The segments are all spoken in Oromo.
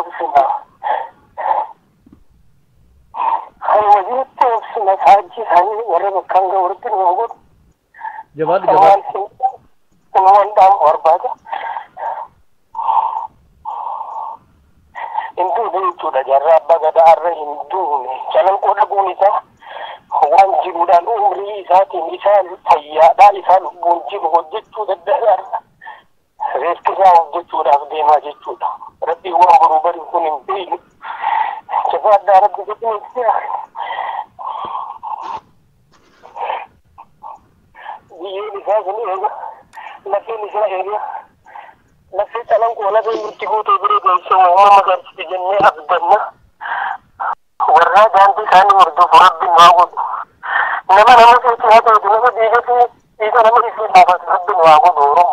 بسنا وجدت بسنا حاجي ثاني ورا كان ورد موجود جواد كمان دام ورباده Hindu itu dah jarang bagai darah Hindu ni. Jangan kau nak bunyi sah. Wan jiru dan umri saat ini sah ayah dah sah bunyi hujat tu dah darah. Rezeki sah hujat tu dah dema hujat tu dah. Rabbi uang berubah kuning biru. Cepat darah hujat ni sah. Dia ni sah ni ada. Lagi ni sah ada. Nasi calang kuala tu murtiku tu beri semua makan sejenis abdullah. Warna janti kan urdu furad bin wahud. Nama itu siapa itu? Nama dia tu itu nama isi nama furad bin wahud orang.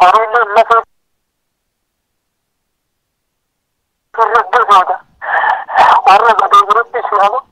Orang ini nasi furad bin wahud. Orang itu furad bin wahud.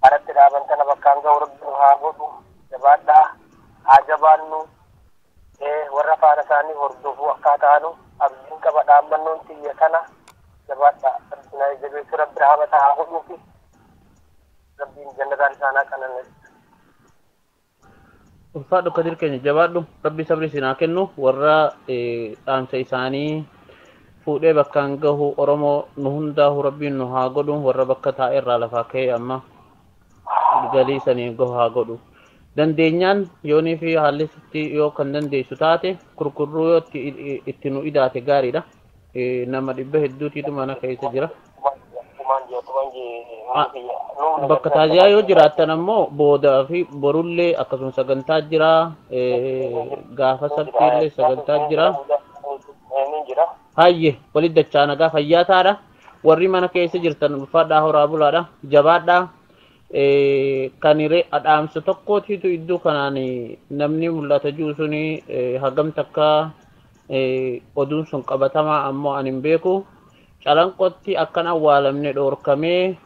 aratti dhaabantana bakkaan ga'u rabbiin haa godhu jabaadhaa haa jabaannu warra faana isaanii hordofuu akkaataanu abdiin qaba dhaammannoon xiyya kana jabaadhaa rabbina jabeessu rabbi rahmata haa godhuufi rabbiin jannataan isaanaa kananne ulfaadhu kadir keenya jabaadhu rabbi sabri sinaa kennu warra dhaamsa isaanii fuudhee bakkaan gahu oromoo nu hundaahu rabbiin nu haa godhu warra bakka taa'e irraa lafaa ka'e amma galii sanii gahu haa godhu dandeenyaan yoonii fi haallisti yoo kan dandeessu taate kurkurruu yoo itti nu idaate gaariidha nama dhibba hedduutiitu mana keessa jira bakka taaziyaa yoo jiraattan ammoo boodaa fi borullee akkasuma sagantaa jira gaafa sabtiillee sagantaa jira hayye walit dachaa nagaa fayyaa taadha warri mana keessa jirtan ulfaadhaa horaa bulaadha jabaadhaa kanire adhaamsa tokkootiitu iddoo kanaan namni mul'ata jiru suni hagam takka oduun sun qabatamaa ammoo ani hin beeku calanqotti akkan awwaalamne dhoorkamee